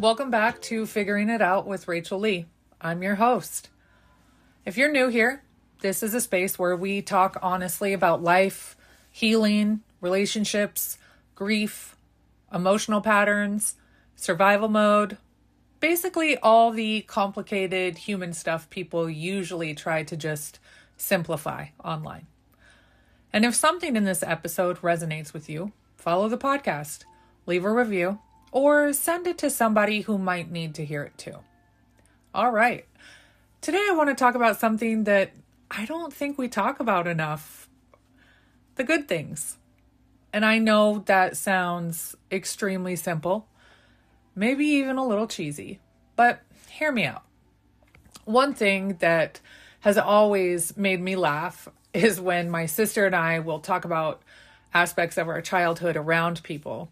Welcome back to Figuring It Out with Rachel Lee. I'm your host. If you're new here, this is a space where we talk honestly about life, healing, relationships, grief, emotional patterns, survival mode, basically all the complicated human stuff people usually try to just simplify online. And if something in this episode resonates with you, follow the podcast, leave a review, or send it to somebody who might need to hear it too. All right. Today I want to talk about something that I don't think we talk about enough. The good things. And I know that sounds extremely simple, maybe even a little cheesy, but hear me out. One thing that has always made me laugh is when my sister and I will talk about aspects of our childhood around people.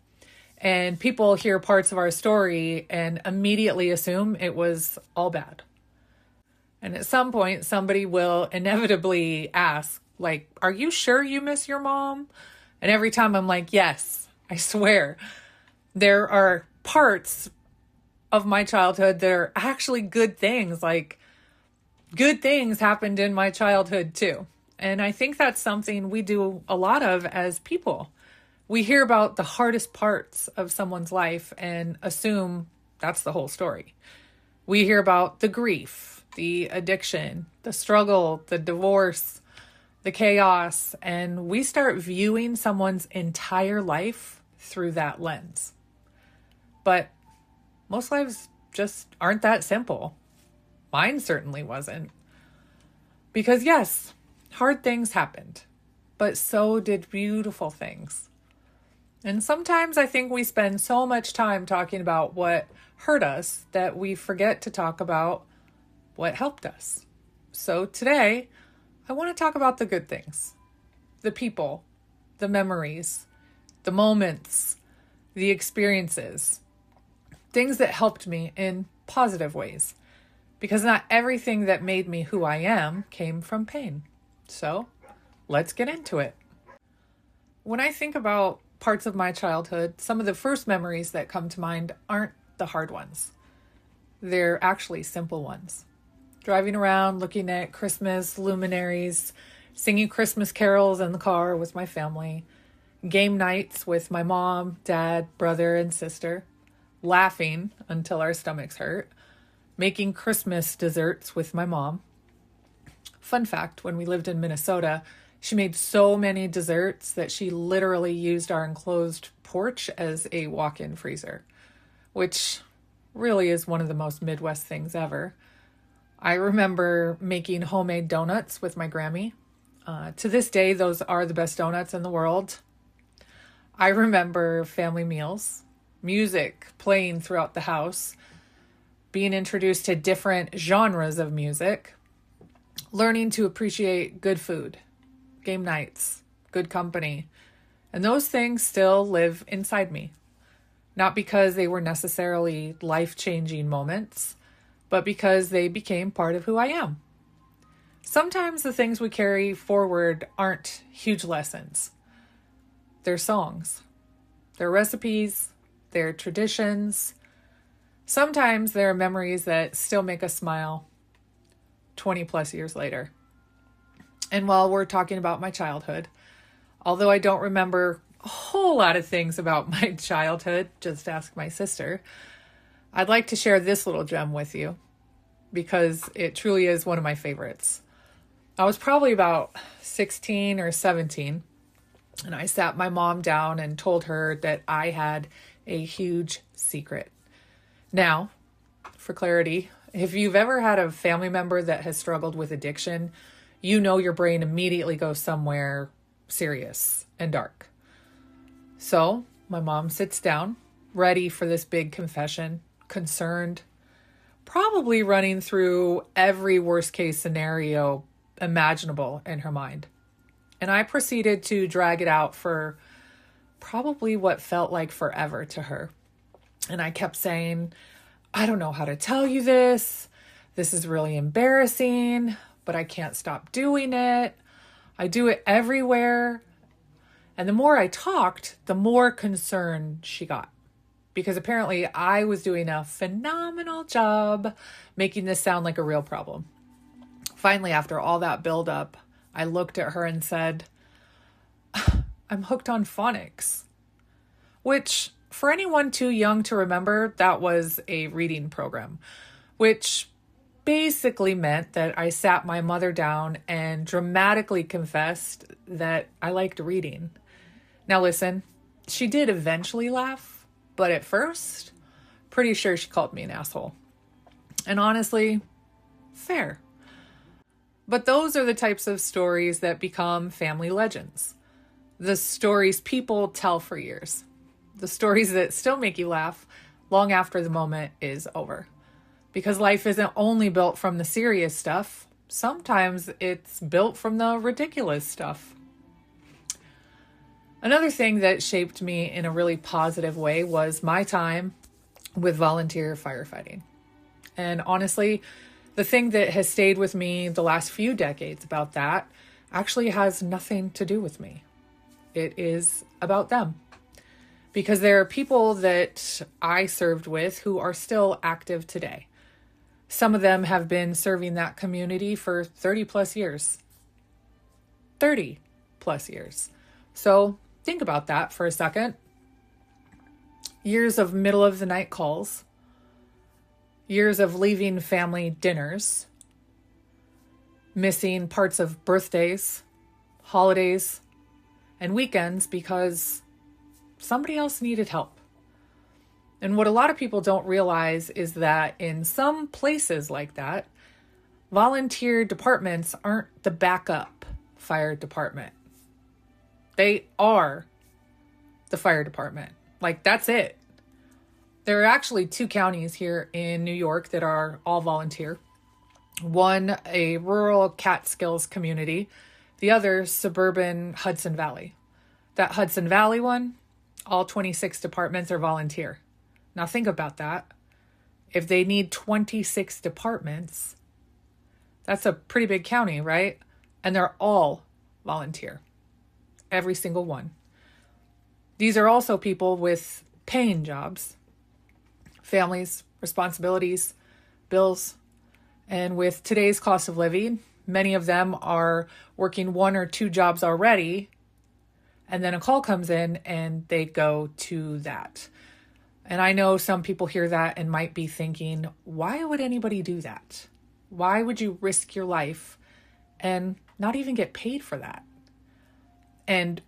And people hear parts of our story and immediately assume it was all bad. And at some point, somebody will inevitably ask, like, are you sure you miss your mom? And every time I'm like, yes, I swear. There are parts of my childhood that are actually good things. Like, good things happened in my childhood too. And I think that's something we do a lot of as people. We hear about the hardest parts of someone's life and assume that's the whole story. We hear about the grief, the addiction, the struggle, the divorce, the chaos, and we start viewing someone's entire life through that lens. But most lives just aren't that simple. Mine certainly wasn't. Because yes, hard things happened, but so did beautiful things. And sometimes I think we spend so much time talking about what hurt us that we forget to talk about what helped us. So today, I want to talk about the good things, the people, the memories, the moments, the experiences, things that helped me in positive ways. Because not everything that made me who I am came from pain. So let's get into it. When I think about parts of my childhood, some of the first memories that come to mind aren't the hard ones. They're actually simple ones. Driving around, looking at Christmas luminaries, singing Christmas carols in the car with my family, game nights with my mom, dad, brother, and sister, laughing until our stomachs hurt, making Christmas desserts with my mom. Fun fact, when we lived in Minnesota, she made so many desserts that she literally used our enclosed porch as a walk-in freezer, which really is one of the most Midwest things ever. I remember making homemade donuts with my Grammy. To this day, those are the best donuts in the world. I remember family meals, music playing throughout the house, being introduced to different genres of music, learning to appreciate good food, game nights, good company. And those things still live inside me. Not because they were necessarily life-changing moments, but because they became part of who I am. Sometimes the things we carry forward aren't huge lessons. They're songs. They're recipes. They're traditions. Sometimes they're memories that still make us smile 20 plus years later. And while we're talking about my childhood, although I don't remember a whole lot of things about my childhood, just ask my sister, I'd like to share this little gem with you because it truly is one of my favorites. I was probably about 16 or 17, and I sat my mom down and told her that I had a huge secret. Now, for clarity, if you've ever had a family member that has struggled with addiction, you know your brain immediately goes somewhere serious and dark. So my mom sits down, ready for this big confession, concerned, probably running through every worst case scenario imaginable in her mind. And I proceeded to drag it out for probably what felt like forever to her. And I kept saying, I don't know how to tell you this. This is really embarrassing, but I can't stop doing it. I do it everywhere. And the more I talked, the more concerned she got. because apparently I was doing a phenomenal job making this sound like a real problem. Finally, after all that buildup, I looked at her and said, I'm hooked on phonics, which for anyone too young to remember, that was a reading program, which basically meant that I sat my mother down and dramatically confessed that I liked reading. Now listen, she did eventually laugh, but at first, pretty sure she called me an asshole. And honestly, fair. But those are the types of stories that become family legends. The stories people tell for years. The stories that still make you laugh long after the moment is over. Because life isn't only built from the serious stuff. Sometimes it's built from the ridiculous stuff. Another thing that shaped me in a really positive way was my time with volunteer firefighting. And honestly, the thing that has stayed with me the last few decades about that actually has nothing to do with me. It is about them. Because there are people that I served with who are still active today. Some of them have been serving that community for 30 plus years. 30 plus years. So think about that for a second. Years of middle of the night calls. Years of leaving family dinners. Missing parts of birthdays, holidays, and weekends because somebody else needed help. And what a lot of people don't realize is that in some places like that, volunteer departments aren't the backup fire department. They are the fire department. Like, that's it. There are actually 2 counties here in New York that are all volunteer. One, a rural Catskills community. The other, suburban Hudson Valley. That Hudson Valley one, all 26 departments are volunteer. Now think about that. If they need 26 departments, that's a pretty big county, right? And they're all volunteer. Every single one. These are also people with paying jobs, families, responsibilities, bills. And with today's cost of living, many of them are working 1 or 2 jobs already. And then a call comes in and they go to that. And I know some people hear that and might be thinking, why would anybody do that? Why would you risk your life and not even get paid for that? And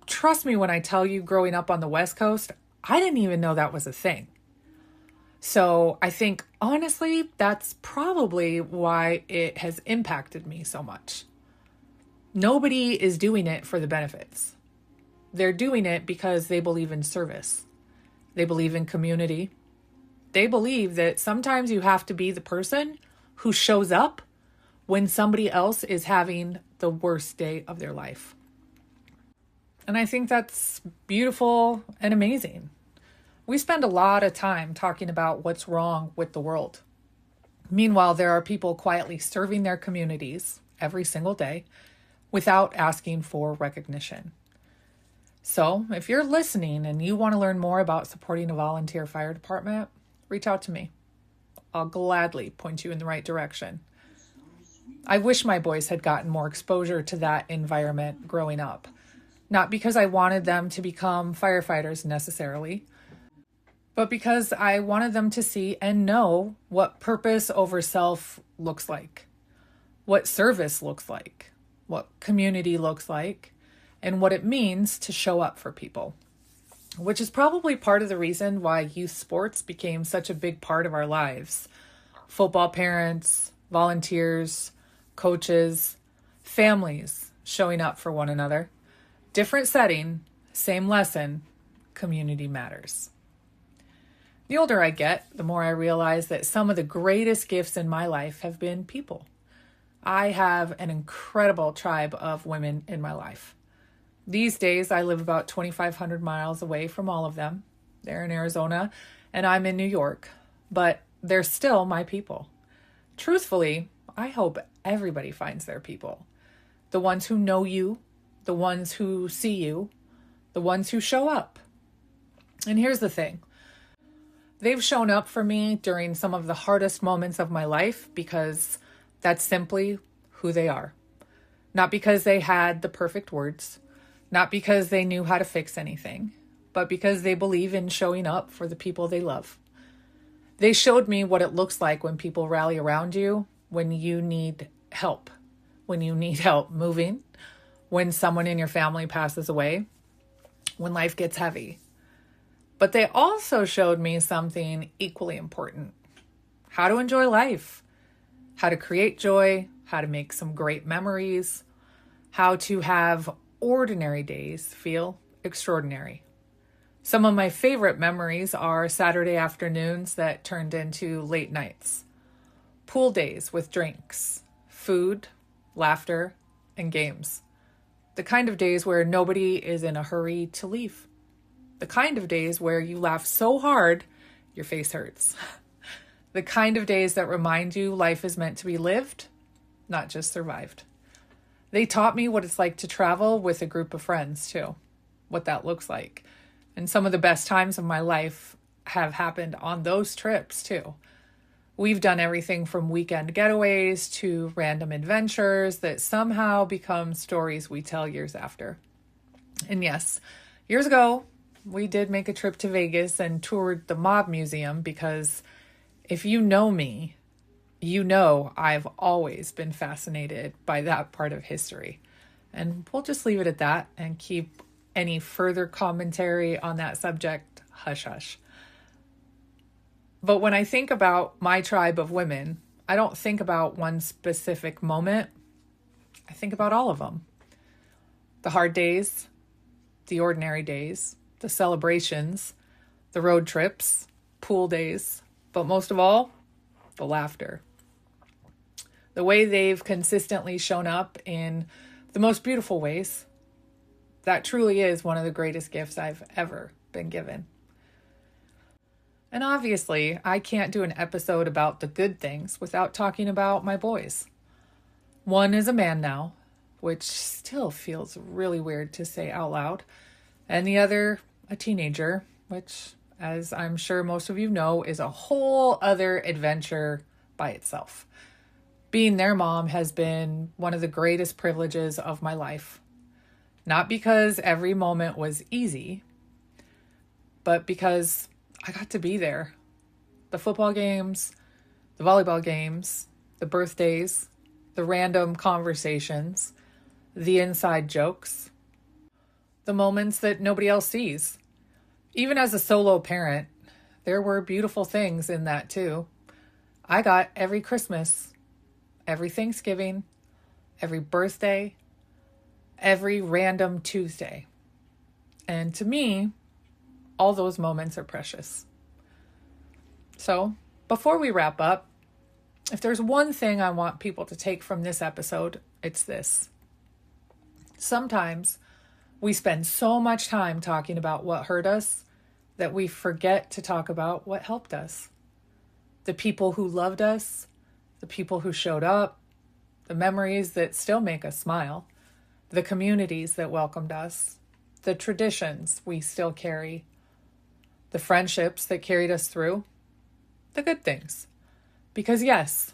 trust me when I tell you, growing up on the West Coast, I didn't even know that was a thing. So I think, honestly, that's probably why it has impacted me so much. Nobody is doing it for the benefits. They're doing it because they believe in service. They believe in community. They believe that sometimes you have to be the person who shows up when somebody else is having the worst day of their life. And I think that's beautiful and amazing. We spend a lot of time talking about what's wrong with the world. Meanwhile, there are people quietly serving their communities every single day without asking for recognition. So if you're listening and you want to learn more about supporting a volunteer fire department, reach out to me. I'll gladly point you in the right direction. I wish my boys had gotten more exposure to that environment growing up. Not because I wanted them to become firefighters necessarily, but because I wanted them to see and know what purpose over self looks like, what service looks like, what community looks like, and what it means to show up for people, which is probably part of the reason why youth sports became such a big part of our lives. Football parents, volunteers, coaches, families showing up for one another. Different setting, same lesson, community matters. The older I get, the more I realize that some of the greatest gifts in my life have been people. I have an incredible tribe of women in my life. These days, I live about 2,500 miles away from all of them. They're in Arizona, and I'm in New York, but they're still my people. Truthfully, I hope everybody finds their people. The ones who know you, the ones who see you, the ones who show up. And here's the thing. They've shown up for me during some of the hardest moments of my life because that's simply who they are. Not because they had the perfect words, not because they knew how to fix anything, but because they believe in showing up for the people they love. They showed me what it looks like when people rally around you, when you need help moving, when someone in your family passes away, when life gets heavy. But they also showed me something equally important: how to enjoy life, how to create joy, how to make some great memories, how to have ordinary days feel extraordinary. Some of my favorite memories are Saturday afternoons that turned into late nights, pool days with drinks, food, laughter, and games. The kind of days where nobody is in a hurry to leave. The kind of days where you laugh so hard, your face hurts. The kind of days that remind you life is meant to be lived, not just survived. They taught me what it's like to travel with a group of friends too, what that looks like. And some of the best times of my life have happened on those trips too. We've done everything from weekend getaways to random adventures that somehow become stories we tell years after. And yes, years ago, we did make a trip to Vegas and toured the Mob Museum because if you know me, you know I've always been fascinated by that part of history. And we'll just leave it at that and keep any further commentary on that subject hush hush. But when I think about my tribe of women, I don't think about one specific moment. I think about all of them. The hard days, the ordinary days, the celebrations, the road trips, pool days, but most of all, the laughter. The way they've consistently shown up in the most beautiful ways. That truly is one of the greatest gifts I've ever been given. And obviously, I can't do an episode about the good things without talking about my boys. One is a man now, which still feels really weird to say out loud, and the other a teenager, which, as I'm sure most of you know, is a whole other adventure by itself. Being their mom has been one of the greatest privileges of my life. Not because every moment was easy, but because I got to be there. The football games, the volleyball games, the birthdays, the random conversations, the inside jokes, the moments that nobody else sees. Even as a solo parent, there were beautiful things in that too. I got every Christmas, every Thanksgiving, every birthday, every random Tuesday. And to me, all those moments are precious. So, before we wrap up, if there's one thing I want people to take from this episode, it's this. Sometimes we spend so much time talking about what hurt us that we forget to talk about what helped us. The people who loved us, the people who showed up, the memories that still make us smile, the communities that welcomed us, the traditions we still carry, the friendships that carried us through, the good things. Because yes,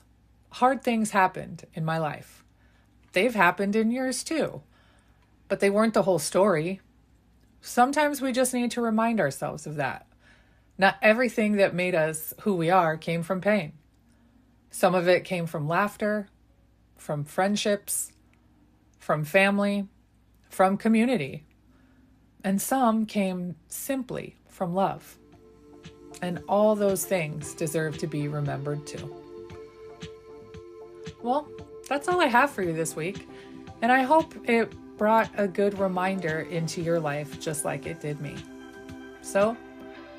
hard things happened in my life. They've happened in yours too, but they weren't the whole story. Sometimes we just need to remind ourselves of that. Not everything that made us who we are came from pain. Some of it came from laughter, from friendships, from family, from community. And some came simply from love. And all those things deserve to be remembered too. Well, that's all I have for you this week. And I hope it brought a good reminder into your life just like it did me. So,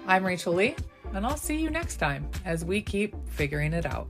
I'm Rachel Lee, and I'll see you next time as we keep figuring it out.